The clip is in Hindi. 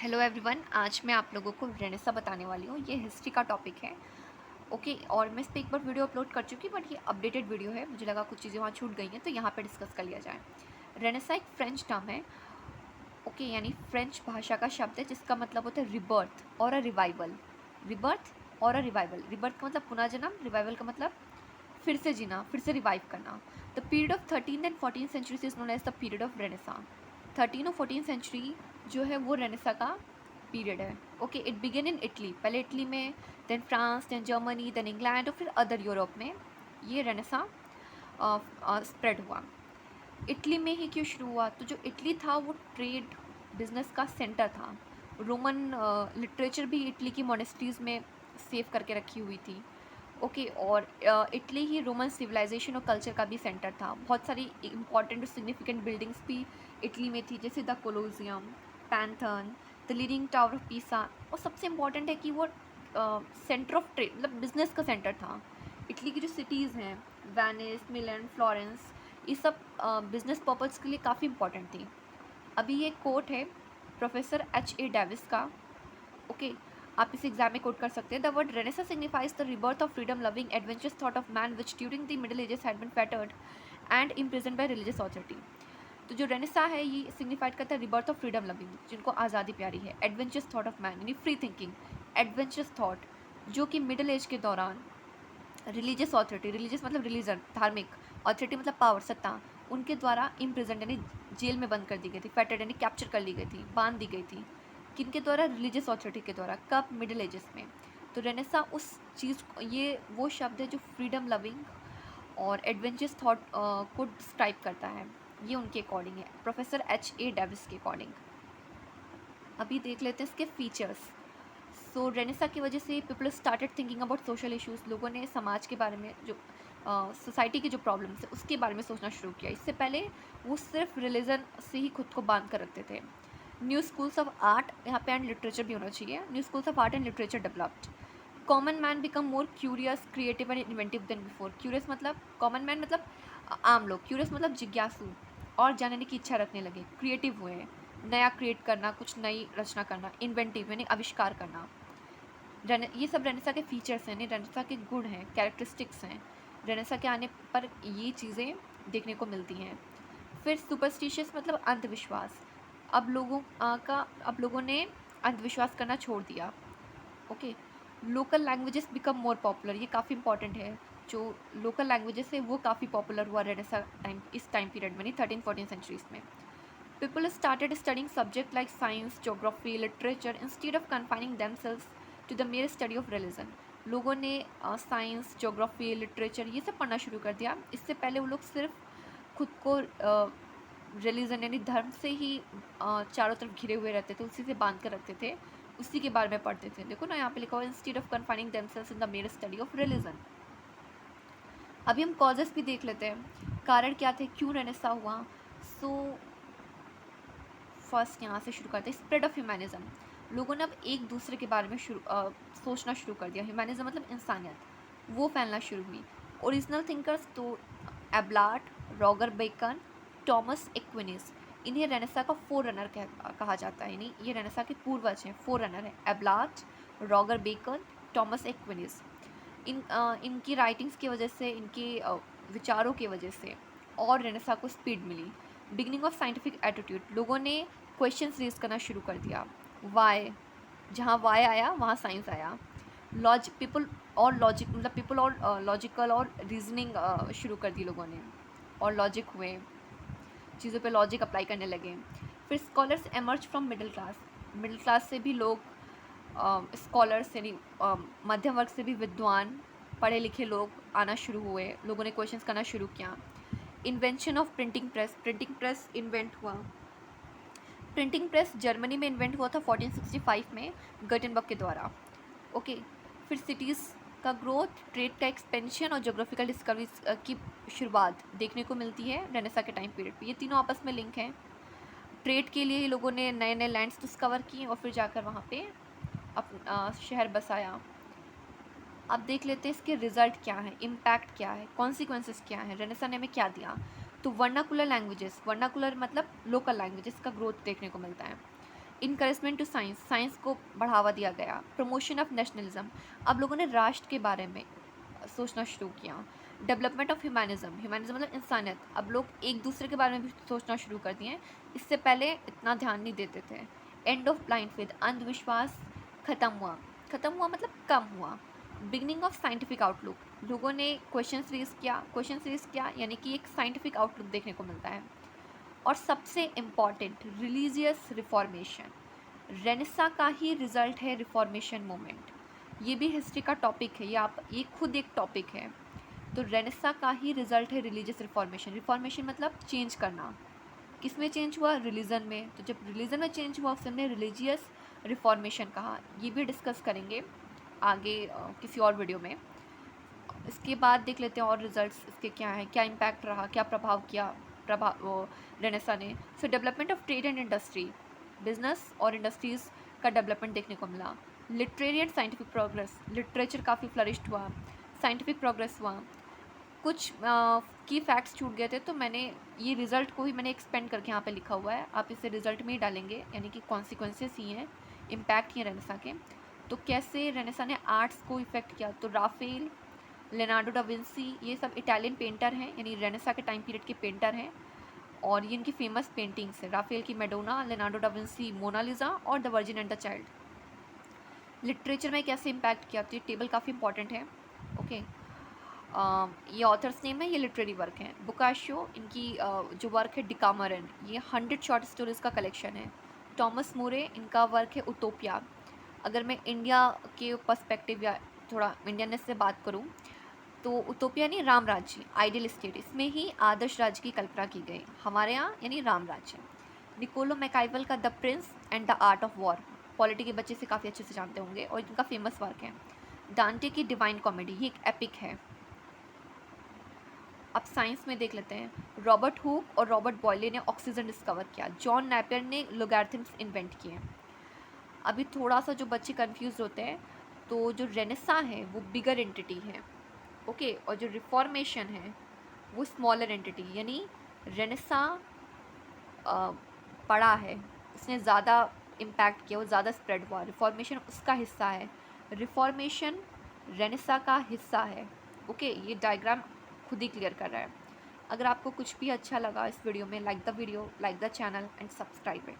हेलो एवरीवन, आज मैं आप लोगों को रेनेसा बताने वाली हूँ। ये हिस्ट्री का टॉपिक है। ओके, और मैं इस पर एक बार वीडियो अपलोड कर चुकी, बट ये अपडेटेड वीडियो है। मुझे लगा कुछ चीज़ें वहाँ छूट गई हैं, तो यहाँ पे डिस्कस कर लिया जाए। रेनेसा एक फ्रेंच टर्म है। ओके, यानी फ्रेंच भाषा का शब्द है जिसका मतलब होता है रिबर्थ और अ रिवाइवल। रिबर्थ और अ रिवाइवल। रिबर्थ का मतलब पुनः जन्म, रिवाइवल का मतलब फिर से जीना, फिर से रिवाइव करना। The period of 13th and 14th centuries is known as the period of renaissance. 13 और 14 सेंचुरी जो है वो रेनेसा का पीरियड है। Okay, it begin in Italy, पहले इटली में, then France, then Germany, then England और फिर अदर यूरोप में ये रेनेसा स्प्रेड हुआ। इटली में ही क्यों शुरू हुआ? तो जो इटली था वो ट्रेड बिजनेस का सेंटर था। रोमन लिटरेचर भी इटली की मोनेस्ट्रीज़ में सेव करके रखी हुई थी। ओके, और इटली ही रोमन सिविलाइजेशन और कल्चर का भी सेंटर था। बहुत सारी इंपॉर्टेंट और सिग्निफिकेंट बिल्डिंग्स भी इटली में थी, जैसे the Colosseum, Pantheon, the leading tower of Pisa. और सबसे इम्पॉर्टेंट है कि वो सेंटर ऑफ ट्रेड, मतलब बिजनेस का सेंटर था। इटली की जो सिटीज़ हैं, वेनिस, मिलन, फ्लोरेंस, ये सब बिजनेस पर्पज़ के लिए काफ़ी इंपॉर्टेंट थी। अभी ये कोट है प्रोफेसर H.A. डेविस का। ओके, आप इसे एग्जाम में कोट कर सकते हैं। The word renaissance signifies the rebirth of freedom loving adventurous thought of man which during the middle ages had been fettered and imprison by religious authority. तो जो रेनेसा है ये सिग्निफाइड करता है रिबर्थ ऑफ फ्रीडम लविंग, जिनको आज़ादी प्यारी है, एडवेंचरस थॉट ऑफ मैन यानी फ्री थिंकिंग, एडवेंचरस थॉट जो कि मिडिल एज के दौरान रिलीजियस अथॉरिटी, रिलीजियस मतलब रिलीजन, धार्मिक, अथॉरिटी मतलब पावर, सत्ता, उनके द्वारा इम्प्रिजन यानी जेल में बंद कर दी गई थी, फेटेड यानी कैप्चर कर ली गई थी, बांध दी गई थी। किनके द्वारा? रिलीजियस अथॉरिटी के द्वारा। कब? मिडिल एजेस में। तो रेनेसा उस चीज़, ये वो शब्द है जो फ्रीडम लविंग और एडवेंचरस थॉट को डिस्क्राइब करता है। ये उनके अकॉर्डिंग है, प्रोफेसर H.A. डेविस के अकॉर्डिंग। अभी देख लेते हैं इसके फीचर्स। सो रेनेसा की वजह से people started thinking about social issues. लोगों ने समाज के बारे में, जो सोसाइटी के जो प्रॉब्लम्स है उसके बारे में सोचना शुरू किया। इससे पहले वो सिर्फ रिलीजन से ही खुद को बांध कर रखते थे। न्यू स्कूल्स ऑफ आर्ट, यहाँ पे एंड लिटरेचर भी होना चाहिए, new schools of art and literature developed. Common man become more curious, creative and inventive than before. Curious मतलब, कॉमन मैन मतलब आम लोग, क्यूरियस मतलब जिज्ञासु और जानने की इच्छा रखने लगे, क्रिएटिव हुए, नया क्रिएट करना, कुछ नई रचना करना, इन्वेंटिव यानी आविष्कार करना। ये सब रेनेसा के फीचर्स हैं, रेनेसा के गुण हैं, कैरेक्टरिस्टिक्स हैं। रेनेसा के आने पर ये चीज़ें देखने को मिलती हैं। फिर सुपरस्टिशियस मतलब अंधविश्वास। अब लोगों ने अंधविश्वास करना छोड़ दिया। Okay, local languages become more popular, ये काफ़ी इंपॉर्टेंट है। जो लोकल लैंग्वेजेस है वो काफ़ी पॉपुलर हुआ रेनेसा टाइम, इस टाइम पीरियड में, नहीं 13-14 सेंचुरीज में। People started studying subjects like science, geography, literature instead of confining themselves to the mere study of religion. लोगों ने साइंस, ज्योग्राफी, लिटरेचर ये सब पढ़ना शुरू कर दिया। इससे पहले वो लोग सिर्फ खुद को रिलीजन यानी धर्म से ही चारों तरफ घिरे हुए रहते थे, उसी से बांध कर रखते थे, उसी के बारे में पढ़ते थे। देखो ना, यहाँ पे लिखा हुआ instead of confining themselves in the mayor study of religion. अभी हम कॉजेस भी देख लेते हैं, कारण क्या थे, क्यों रेनेसा हुआ। सो फर्स्ट यहाँ से शुरू करते हैं, स्प्रेड ऑफ ह्यूमैनिज्म। लोगों ने अब एक दूसरे के बारे में सोचना शुरू कर दिया। ह्यूमैनिज्म मतलब इंसानियत, वो फैलना शुरू हुई। ओरिजिनल थिंकर्स तो एबलाट, रॉगर बेकन, टॉमस एक्विनिस, इन्हें रेनेसा का फोर रनर कहा जाता है, यानी ये रेनेसा के पूर्वज हैं, फोर रनर है। एबलाट, रॉगर बेकन, टॉमस एक्विनिस। इनकी राइटिंग्स की वजह से, इनके विचारों की वजह से और रेनेसा को स्पीड मिली। बिगिनिंग ऑफ साइंटिफिक एटीट्यूड, लोगों ने क्वेश्चंस रेज करना शुरू कर दिया। वाई, जहाँ वाई आया वहाँ साइंस आया। पीपल और लॉजिक, मतलब पीपल और लॉजिकल और रीजनिंग शुरू कर दी लोगों ने, और लॉजिक हुए, चीज़ों पे लॉजिक अप्लाई करने लगे। फिर scholars emerge from middle class, middle class से भी लोग, स्कॉलर्स यानी मध्यम वर्ग से भी विद्वान, पढ़े लिखे लोग आना शुरू हुए। लोगों ने क्वेश्चंस करना शुरू किया। Invention of printing press, printing press invent हुआ। प्रिंटिंग प्रेस जर्मनी में इन्वेंट हुआ था 1465 में गटेनबर्ग के द्वारा। ओके, फिर सिटीज़ का ग्रोथ, ट्रेड का एक्सपेंशन और जोग्राफिकल डिस्कवरीज की शुरुआत देखने को मिलती है रेनेसा के टाइम पीरियड पे। ये तीनों आपस में लिंक हैं। ट्रेड के लिए लोगों ने नए नए लैंड्स डिस्कवर किए और फिर जाकर वहाँ पे अपना शहर बसाया। अब देख लेते हैं इसके रिजल्ट क्या है, इम्पैक्ट क्या है, कॉन्सिक्वेंसेस क्या है, रेनेसा ने हमें क्या दिया। तो वर्नाकुलर लैंग्वेजेस, वर्नाकुलर मतलब लोकल लैंग्वेजेस का ग्रोथ देखने को मिलता है। इनकरेजमेंट टू साइंस, साइंस को बढ़ावा दिया गया। प्रमोशन ऑफ नेशनलिज्म, अब लोगों ने राष्ट्र के बारे में सोचना शुरू किया। डेवलपमेंट ऑफ ह्यूमैनिज्म, ह्यूमैनिज्म मतलब इंसानियत, अब लोग एक दूसरे के बारे में भी सोचना शुरू कर दिए, इससे पहले इतना ध्यान नहीं देते थे। एंड ऑफ ब्लाइंड फेथ, अंधविश्वास खत्म हुआ मतलब कम हुआ। बिगनिंग ऑफ साइंटिफिक आउटलुक, लोगों ने क्वेश्चन रेज किया यानी कि एक साइंटिफिक आउटलुक देखने को मिलता है। और सबसे इम्पॉर्टेंट, रिलीजियस रिफॉर्मेशन, रेनेसा का ही रिजल्ट है रिफॉर्मेशन मूवमेंट। ये भी हिस्ट्री का टॉपिक है, ये खुद एक टॉपिक है। तो रेनेसा का ही रिजल्ट है रिलीजियस रिफॉर्मेशन। रिफॉर्मेशन मतलब चेंज करना, किस में चेंज हुआ? रिलीजन में। तो जब रिलीजन में चेंज हुआ उसे हमने रिलीजियस रिफॉर्मेशन कहा। ये भी डिस्कस करेंगे आगे किसी और वीडियो में। इसके बाद देख लेते हैं और रिजल्ट्स इसके क्या हैं, क्या इम्पैक्ट रहा, क्या प्रभाव रेनेसा ने। सो development of trade and industry, business और इंडस्ट्रीज़ का डेवलपमेंट देखने को मिला। Literary and scientific progress, literature काफ़ी फ्लरिश्ड हुआ, साइंटिफिक प्रोग्रेस हुआ। कुछ की फैक्ट्स छूट गए थे तो मैंने ये रिज़ल्ट को ही मैंने एक्सपेंड करके यहाँ पे लिखा हुआ है, आप इसे रिज़ल्ट में ही डालेंगे, यानी कि कॉन्सिक्वेंसेस ही हैं, इम्पैक्ट ही हैं रेनेसा के। तो कैसे रेनेसा ने आर्ट्स को इफ़ेक्ट किया, तो राफेल, लेनार्डो डा विंसी, ये सब इटालियन पेंटर हैं, यानी रेनेसा के टाइम पीरियड के पेंटर हैं। और ये इनकी फेमस पेंटिंग्स है, राफेल की मेडोना, लेनार्डो डा विंसी मोनालिसा Lisa the Virgin and the Child. Literature में कैसे इम्पैक्ट किया, तो ये टेबल काफ़ी इंपॉर्टेंट है। ओके, ये ऑथर्स नेम है, ये लिटरेरी वर्क है। बोकाशियो, इनकी जो वर्क है डिकामरन, ये 100 शॉर्ट स्टोरीज़ का कलेक्शन है। टॉमस मोरे, इनका वर्क है उटोपिया। अगर मैं इंडिया के पर्सपेक्टिव या थोड़ा इंडियननेस से बात करूँ तो उटोपिया नहीं, राम राज्य, आइडियल स्टेट, इसमें ही आदर्श राज्य की कल्पना की गई, हमारे यहाँ यानी राम राज्य। निकोलो मैकाइवल का the Prince and the art of war, polity के बच्चे से काफ़ी अच्छे से जानते होंगे और इनका फेमस वर्क है। डांटे की डिवाइन कॉमेडी, ये एक एपिक है। अब साइंस में देख लेते हैं। रॉबर्ट हुक और रॉबर्ट बॉयले ने ऑक्सीजन डिस्कवर किया। जॉन नैपियर ने लोगैरिथम्स इन्वेंट किए। अभी थोड़ा सा जो बच्चे कंफ्यूज होते हैं, तो जो रेनेसा है वो बिगर एंटिटी है, ओके, और जो रिफॉर्मेशन है वो स्मॉलर एंटिटी, यानी रेनेसा बड़ा है, उसने ज़्यादा इम्पैक्ट किया, वो ज़्यादा स्प्रेड हुआ। रिफॉर्मेशन उसका हिस्सा है, रिफॉर्मेशन रेनेसा का हिस्सा है। ओके, ये डायग्राम खुद ही क्लियर कर रहा है। अगर आपको कुछ भी अच्छा लगा इस वीडियो में, like the video, like the channel and subscribe it.